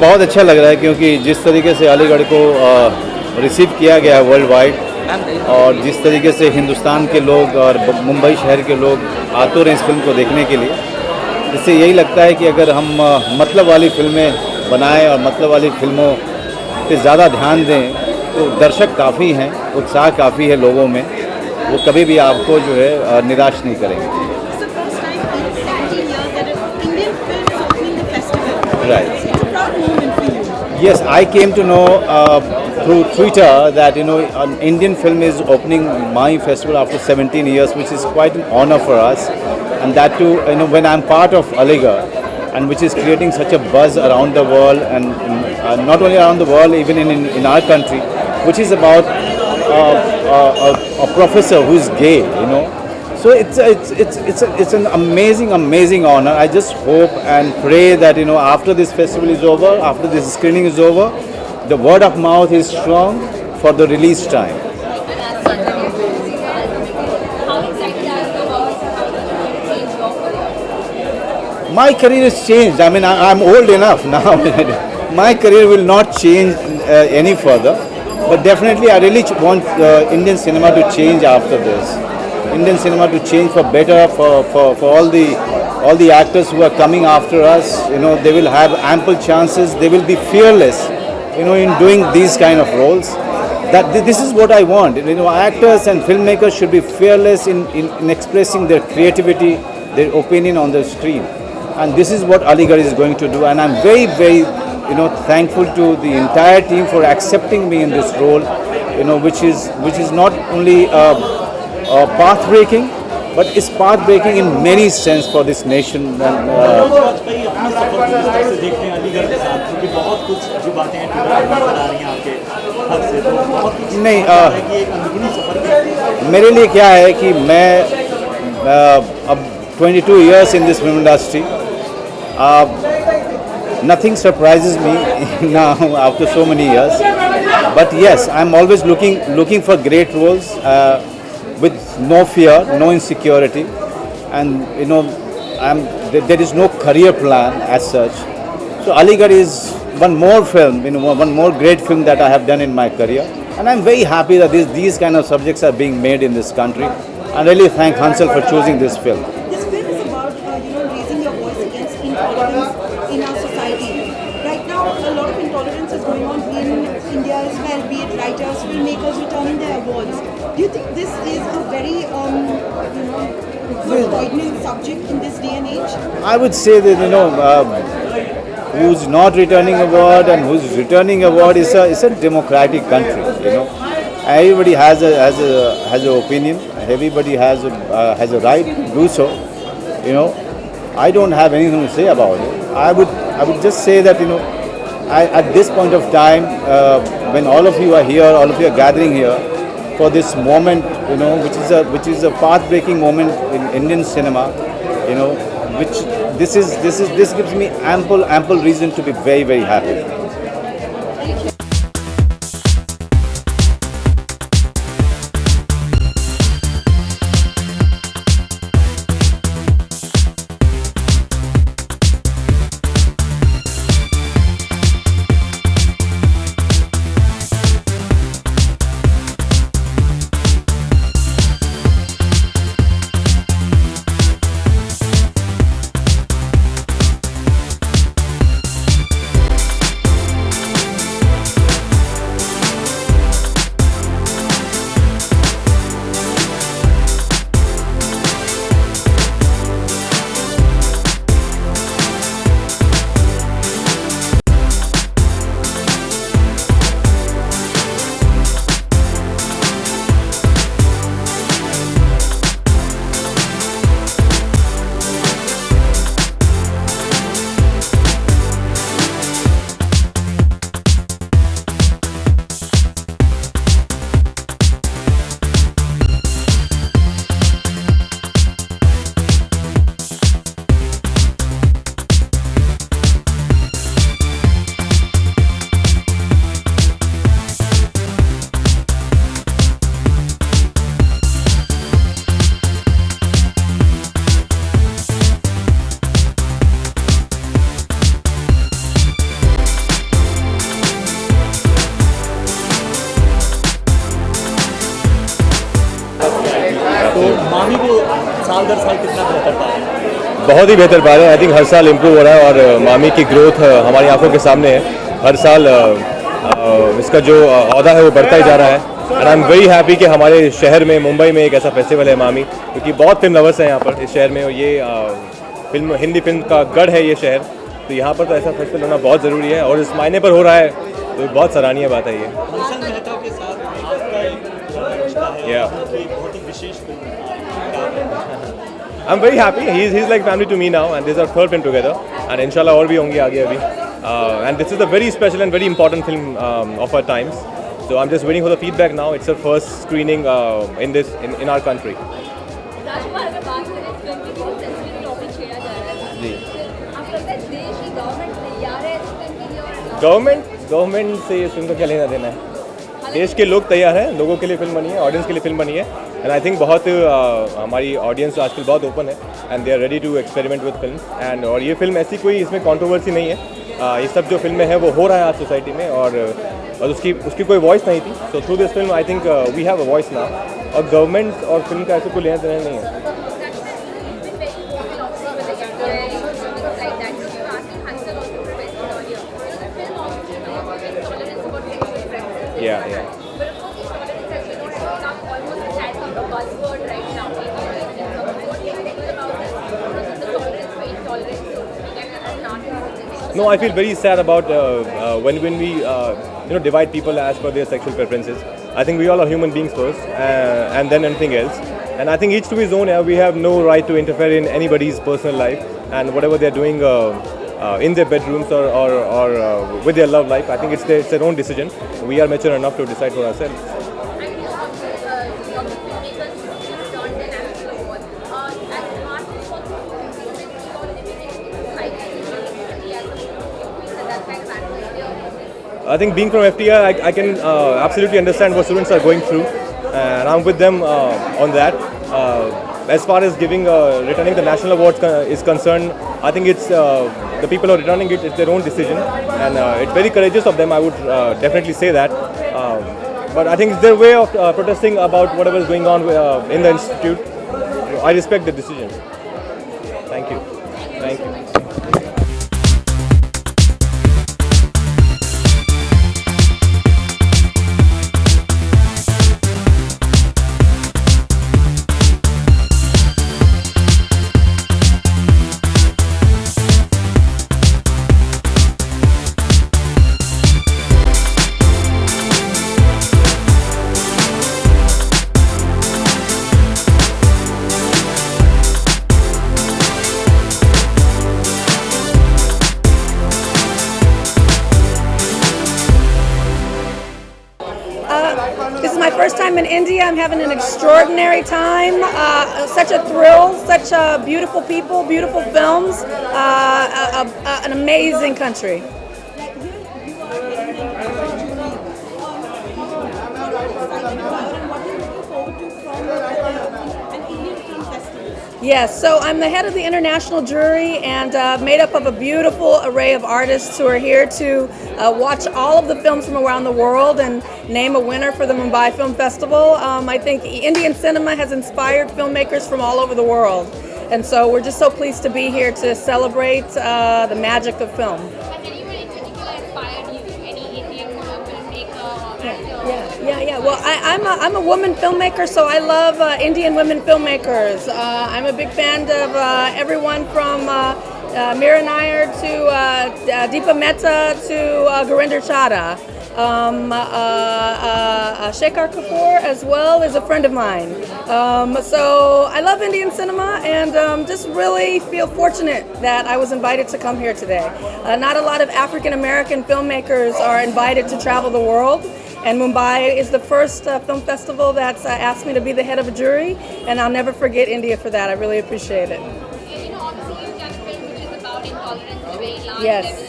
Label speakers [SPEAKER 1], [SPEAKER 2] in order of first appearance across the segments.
[SPEAKER 1] बहुत अच्छा लग रहा है क्योंकि जिस तरीके से अलीगढ़ को रिसीव किया गया है वर्ल्ड वाइड, और जिस तरीके से हिंदुस्तान के लोग और मुंबई शहर के लोग आते रहे इस फिल्म को देखने के लिए, इससे यही लगता है कि अगर हम मतलब वाली फिल्में बनाएं और मतलब वाली फिल्मों पे ज़्यादा ध्यान दें तो दर्शक काफ़ी हैं, उत्साह काफ़ी है लोगों में, वो कभी भी आपको जो है निराश नहीं करेंगे। Right. Yes, I came to know through Twitter that an Indian film is opening my festival after 17 years, which is quite an honor for us, and that too when I'm part of Aligarh, and which is creating such a buzz around the world, and not only around the world, even in our country, which is about a professor who's gay, So it's an amazing honor. I just hope and pray that after this festival is over, after this screening is over, the word of mouth is strong for the release time. My career is changed. I mean, I'm old enough now. My career will not change any further, but definitely I really want Indian cinema to change after this. Indian cinema to change for better, for all the actors who are coming after us. They will have ample chances. They will be fearless, in doing these kind of roles. This is what I want. Actors and filmmakers should be fearless in expressing their creativity, their opinion on the screen. And this is what Aligarh is going to do. And I'm very thankful to the entire team for accepting me in this role. Which is not only path breaking, but it's path breaking in many sense for this nation. नहीं, मेरे लिए क्या है कि मैं अब 22 years in this film industry. Nothing surprises me now after so many years. But yes, I'm always looking for great roles. With no fear, no insecurity, and there is no career plan as such. So Aligarh is one more film, one more great film that I have done in my career, and I'm very happy that these kind of subjects are being made in this country. I really thank Hansel for choosing this film.
[SPEAKER 2] This film is about raising your voice against intolerance in our society. Right now, a lot of intolerance is going on in India as well, be it writers, filmmakers returning their awards. Do you think this is a very poignant subject in this day and age?
[SPEAKER 1] I would say that who's not returning award and who's returning award is a democratic country. Everybody has an opinion. Everybody has a right to do so. I don't have anything to say about it. I would just say that at this point of time, when all of you are here, all of you are gathering here for this moment, which is a path-breaking moment in Indian cinema, which this gives me ample reason to be very happy.
[SPEAKER 3] मामी को साल दर साल कितना बेहतर पा रहे हैं?
[SPEAKER 4] बहुत ही बेहतर पा रहे हैं। आई थिंक हर साल इम्प्रूव हो रहा है और मामी की ग्रोथ हमारी आंखों के सामने है। हर साल इसका जो औहदा है वो बढ़ता ही जा रहा है। And I am very happy कि हमारे शहर में, मुंबई में एक ऐसा फेस्टिवल है मामी, क्योंकि बहुत फिल्म लवर्स हैं यहाँ पर इस शहर में। और ये फिल्म, हिंदी फिल्म का गढ़ है ये शहर, तो यहाँ पर तो ऐसा फेस्टिवल होना बहुत ज़रूरी है और इस मायने पर हो रहा है, तो बहुत सराहनीय बात है ये।
[SPEAKER 3] हंसल मेहता के साथ आपका एक रिश्ता है,
[SPEAKER 4] Yeah.
[SPEAKER 3] एक बहुत ही विशेष film.
[SPEAKER 4] I'm very happy. He's like family to me now, and this is our third film together. And inshallah और भी होंगी आगे अभी. And this is a very special and very important film of our times. So I'm just waiting for the feedback now. It's our first screening in our country.
[SPEAKER 5] राजकुमार, अगर बात करें film की बहुत सेंसिटिव टॉपिक छेड़ा जा रहा है,
[SPEAKER 4] जी।
[SPEAKER 5] आप लगता है देश की गवर्नमेंट तैयार है इस फिल्म के लिए? और
[SPEAKER 4] गवर्नमेंट से इस फिल्म का क्या लेना देना है? देश के लोग तैयार हैं, लोगों के लिए फिल्म बनी है, ऑडियंस के लिए फिल्म बनी है। एंड आई थिंक बहुत हमारी ऑडियंस आजकल बहुत ओपन है and they are ready to experiment with film. And और ये फिल्म ऐसी कोई इसमें कंट्रोवर्सी नहीं है। ये सब जो फिल्में हैं वो हो रहा है आज सोसाइटी में, और उसकी कोई वॉइस नहीं थी। So through this film I think we have a voice now. और गवर्नमेंट और फिल्म का ऐसे कोई लेना देना नहीं है। Yeah, yeah.
[SPEAKER 5] But of course, intolerance has, become almost a type of a buzzword right now. What do you feel about this? The tolerance for intolerance, so to speak, and as an artist?
[SPEAKER 4] No, I feel very sad about when we divide people as per their sexual preferences. I think we all are human beings first, and then anything else. And I think each to his own. We have no right to interfere in anybody's personal life and whatever they're doing in their bedrooms or with their love life. I think it's their own decision. We are mature enough to decide for ourselves.
[SPEAKER 5] And the filmmakers just earned an national award. As an artist, what do you feel when you are living in society as a movie and that kind of atmosphere?
[SPEAKER 4] I think being from FTI, I can absolutely understand what students are going through, and I'm with them on that. As far as returning the national awards is concerned, I think it's the people who are returning it. It's their own decision, and it's very courageous of them. I would definitely say that. But I think it's their way of protesting about whatever is going on in the institute. I respect the decision. Thank you. Thank you.
[SPEAKER 6] This is my first time in India. I'm having an extraordinary time. Such a thrill, such beautiful people, beautiful films, an amazing country.
[SPEAKER 2] Like you are getting into what are you looking forward to from an Indian film festival?
[SPEAKER 6] Yes, so I'm the head of the international jury and made up of a beautiful array of artists who are here to watch all of the films from around the world and name a winner for the Mumbai Film Festival. I think Indian cinema has inspired filmmakers from all over the world, and so we're just so pleased to be here to celebrate the magic of film.
[SPEAKER 5] Has anyone in particular inspired you? Any Indian filmmaker or actor?
[SPEAKER 6] Yeah. Well, I'm a woman filmmaker, so I love Indian women filmmakers. I'm a big fan of everyone from Meera Nair to Deepa Mehta to Gurinder Chadha. Shekhar Kapoor as well is a friend of mine. So I love Indian cinema and just really feel fortunate that I was invited to come here today. Not a lot of African American filmmakers are invited to travel the world, and Mumbai is the first film festival that's asked me to be the head of a jury, and I'll never forget India for that. I really appreciate it.
[SPEAKER 5] Obviously you've done a film which is about intolerance at a very large
[SPEAKER 6] Yes.
[SPEAKER 5] level.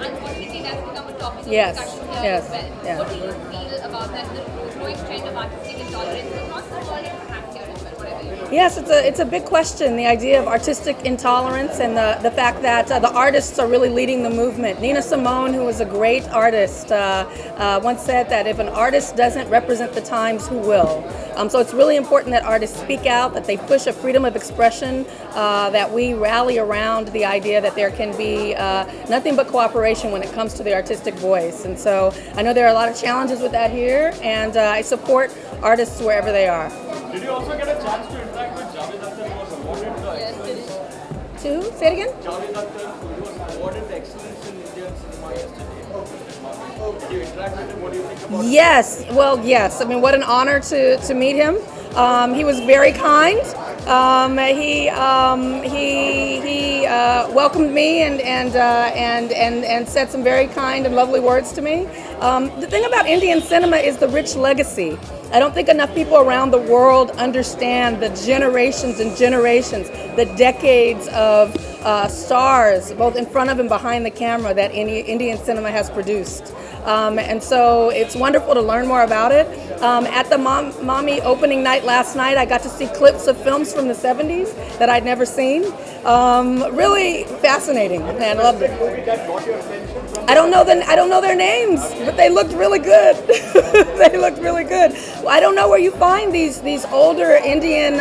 [SPEAKER 5] Unfortunately that's become a topic of
[SPEAKER 6] Yes.
[SPEAKER 5] discussion here
[SPEAKER 6] Yes.
[SPEAKER 5] as well.
[SPEAKER 6] Yeah.
[SPEAKER 5] What do you feel about that, the growing trend of artistic intolerance, not the world, but here as well?
[SPEAKER 6] Yes, it's a big question. The idea of artistic intolerance and the fact that the artists are really leading the movement. Nina Simone, who was a great artist, once said that if an artist doesn't represent the times, who will? So it's really important that artists speak out, that they push a freedom of expression, that we rally around the idea that there can be nothing but cooperation when it comes to the artistic voice. And so I know there are a lot of challenges with that here, and I support artists wherever they are.
[SPEAKER 3] Did you also get a chance to interact with Javed Akhtar, who was awarded the excellence?
[SPEAKER 6] To who? Say it again?
[SPEAKER 3] Javed Akhtar, who was awarded the excellence in Indian cinema yesterday. Did you interact with him? What do you think about
[SPEAKER 6] Yes. Well, yes. I mean, what an honor to meet him. He was very kind. He welcomed me and said some very kind and lovely words to me. The thing about Indian cinema is the rich legacy. I don't think enough people around the world understand the generations and generations, the decades of stars, both in front of and behind the camera, that Indian cinema has produced. And so it's wonderful to learn more about it. At the Mommy opening night last night, I got to see clips of films from the 70s that I'd never seen. Really fascinating, and loved it. I don't know their names, but they looked really good. They looked really good. Well, I don't know where you find these older Indian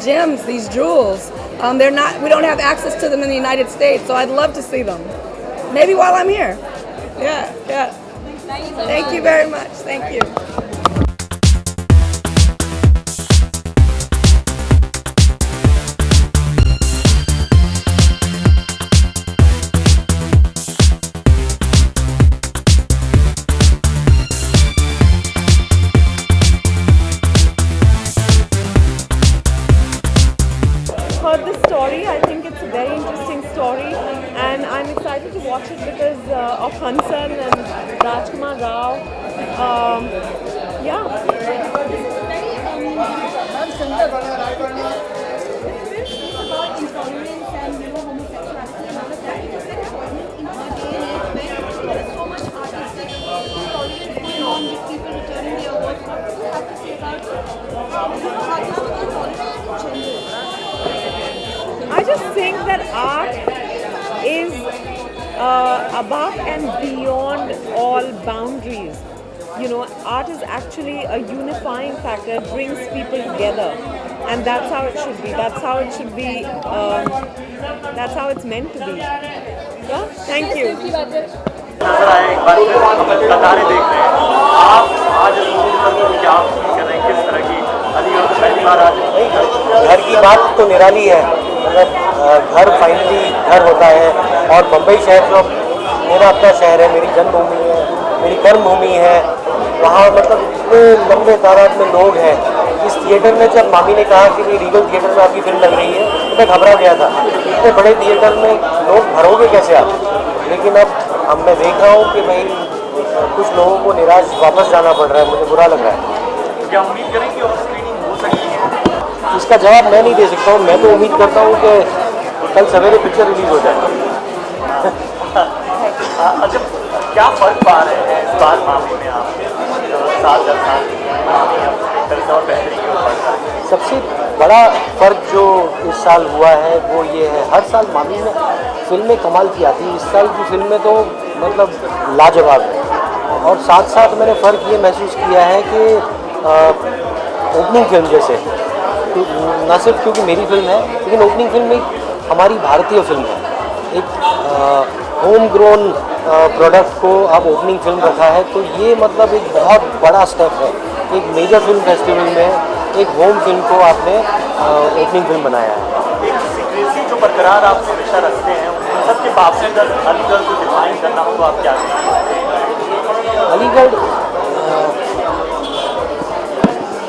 [SPEAKER 6] gems, these jewels. We don't have access to them in the United States, so I'd love to see them. Maybe while I'm here. Yeah. Thank you very much. Thank you.
[SPEAKER 7] Heard this story. I think it's a very interesting story, and I'm excited to watch it because of Hansan and Rajkumar Rao. Yeah.
[SPEAKER 2] This is very it's about intolerance and homosexuality and all of that. It is very important in our day and age when there is so much artistic intolerance going on with people returning their awards. What do you have to say about artistic intolerance in general?
[SPEAKER 7] I just think that art is above and beyond all boundaries. You know, art is actually a unifying factor. It brings people together, and that's how it should be. That's how it should be. That's how it's meant to be. Yeah. Thank you.
[SPEAKER 3] नजर आए एक बार फिर हम कतारें देख रहे हैं। आप आज इस मूवी पर क्या फील कर रहे हैं? किस तरह की अलीगढ़ में पहली बार आज
[SPEAKER 8] घर की बात तो निराली है। मतलब घर फाइनली घर होता है, और बम्बई शहर जो मेरा अपना शहर है, मेरी जन्मभूमि है, मेरी कर्मभूमि है। वहाँ मतलब इतने लंबे तादाद में लोग हैं। इस थिएटर में जब मामी ने कहा कि रीगल थिएटर में आपकी फिल्म लग रही है, तो मैं घबरा गया था। इतने बड़े थिएटर में लोग भरोगे कैसे आप? लेकिन अब मैं देख रहा हूँ कि भाई कुछ लोगों को निराश वापस जाना पड़ रहा है। मुझे बुरा लग रहा है।
[SPEAKER 3] क्या उम्मीद करें कि और स्क्रीनिंग हो सकती है?
[SPEAKER 8] इसका जवाब मैं नहीं दे सकता हूँ। मैं तो उम्मीद करता हूँ कि कल सवेरे पिक्चर रिलीज हो जाए।
[SPEAKER 3] अच्छा, क्या फर्क पा रहे हैं इस बार मामी में आप 7-10 साल मामी और बेहतरी की ओर?
[SPEAKER 8] सबसे बड़ा फ़र्क जो इस साल हुआ है वो ये है, हर साल मामी में फिल्में कमाल की आती है। इस साल की फिल्में तो मतलब लाजवाब है। और साथ साथ मैंने फ़र्क ये महसूस किया है कि ओपनिंग फिल्म जैसे, न सिर्फ क्योंकि मेरी फिल्म है, लेकिन ओपनिंग फिल्म एक हमारी भारतीय फिल्म है। एक होम ग्रोन प्रोडक्ट को आप ओपनिंग फिल्म रखा है, तो ये मतलब एक बहुत बड़ा स्टेप है। एक मेजर फिल्म फेस्टिवल में एक होम फिल्म को आपने ओपनिंग फिल्म बनाया है।
[SPEAKER 3] एक सीक्रेसी जो बरकरार आप हमेशा रखते हैं, उन सब के बावजूद अलीगढ़ को डिफाइन करना हो तो आप क्या करेंगे?
[SPEAKER 8] अलीगढ़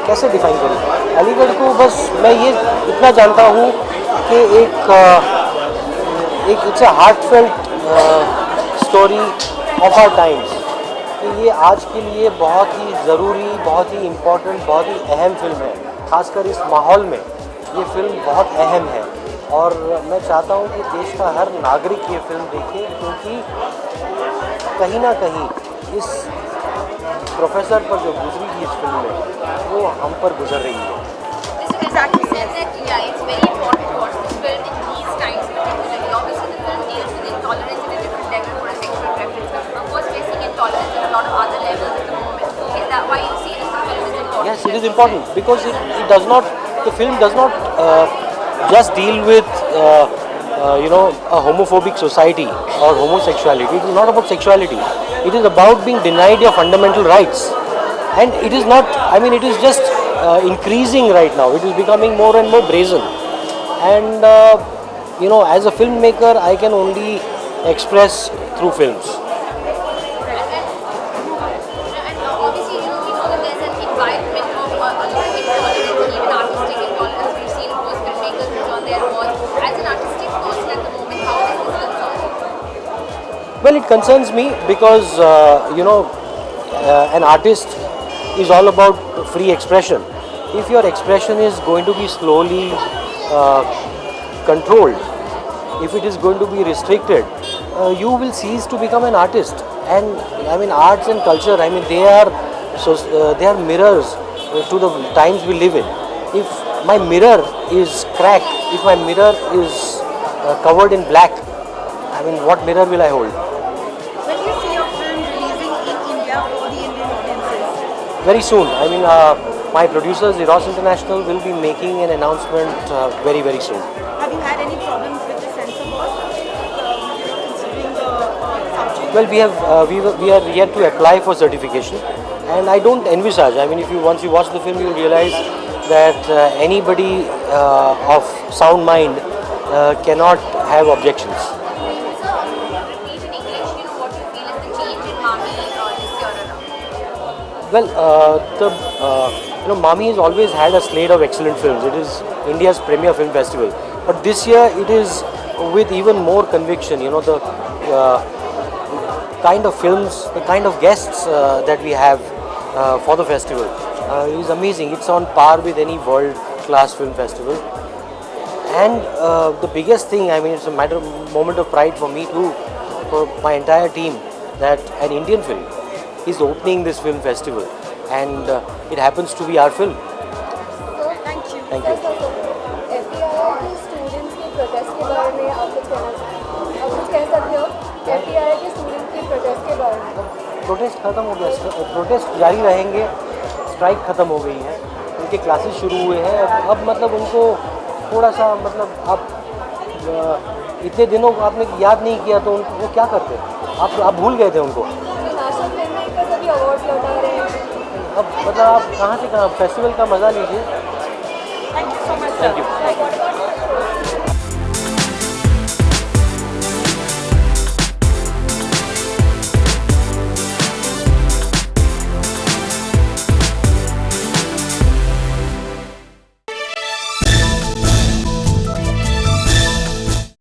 [SPEAKER 8] कैसे डिफाइन करें? अलीगढ़ को बस मैं ये इतना जानता हूँ कि एक it's a heartfelt story of our times. कि ये आज के लिए बहुत ही ज़रूरी, बहुत ही इम्पोर्टेंट, बहुत ही अहम फिल्म है। खासकर इस माहौल में ये फिल्म बहुत अहम है, और मैं चाहता हूँ कि देश का हर नागरिक ये फिल्म देखे, क्योंकि कहीं ना कहीं इस प्रोफेसर पर जो गुजरी थी इस फिल्म में, वो हम पर गुजर रही है।
[SPEAKER 2] exactly
[SPEAKER 5] said that it's very important to watch this film in these times particularly. Obviously, the film deals with intolerance at a different level for a sexual preference. Of course, we're seeing intolerance at a lot of other levels at the moment. Is that why you see this film is important?
[SPEAKER 8] Yes, it is important because it does not, the film does not just deal with, a homophobic society or homosexuality. It is not about sexuality. It is about being denied your fundamental rights. And it is not, I mean, it is just increasing right now. It is becoming more and more brazen. And, as a filmmaker, I can only express through films.
[SPEAKER 5] And obviously, we know that there's an environment of a lot of intolerance, even artistic intolerance. We've seen most filmmakers who on their walls. As an artistic person at the moment, how does this concern you?
[SPEAKER 8] Well, it concerns me because, an artist is all about free expression. If your expression is going to be slowly controlled, if it is going to be restricted, you will cease to become an artist. And I mean, arts and culture, I mean, they are mirrors to the times we live in. If my mirror is cracked, if my mirror is covered in black, I mean, what mirror will I hold?
[SPEAKER 2] When do you see your film releasing in India for the Indian audiences?
[SPEAKER 8] Very soon. I mean, my producers, Eros International, will be making an announcement very, very soon.
[SPEAKER 2] Have you had any problems with the censor board, considering the subject?
[SPEAKER 8] Well, we are yet to apply for certification, and I don't envisage. I mean, once you watch the film, you'll realize that anybody of sound mind cannot have objections.
[SPEAKER 5] So, repeat in English, what you feel is the change in Mami this year around?
[SPEAKER 8] Well, Mami has always had a slate of excellent films. It is India's premier film festival, but this year it is with even more conviction. The kind of films, the kind of guests that we have for the festival is amazing. It's on par with any world-class film festival. And the biggest thing, I mean, it's a moment of pride for me too, for my entire team, that an Indian film is opening this film festival, and it happens to be our film.
[SPEAKER 2] Thank you.
[SPEAKER 8] Thank you.
[SPEAKER 9] FTII के students के protest के बारे में आप कुछ कह सकते हो? FTII के स्टूडेंट्स के प्रोटेस्ट के बारे में
[SPEAKER 8] प्रोटेस्ट खत्म हो गया, प्रोटेस्ट जारी रहेंगे, स्ट्राइक खत्म हो गई है, उनके क्लासेस शुरू हुए हैं। अब मतलब उनको थोड़ा सा मतलब आप इतने दिनों को आपने याद नहीं किया तो उनको वो क्या करते, आप भूल गए थे उनको।
[SPEAKER 9] नेशनल फिल्म मेकर्स अभी अवार्ड्स लौटा रहे हैं।
[SPEAKER 8] अब मतलब आप कहाँ से कहाँ फेस्टिवल का मज़ा लीजिए।
[SPEAKER 2] Thank you so much.
[SPEAKER 8] Thank you.
[SPEAKER 9] What about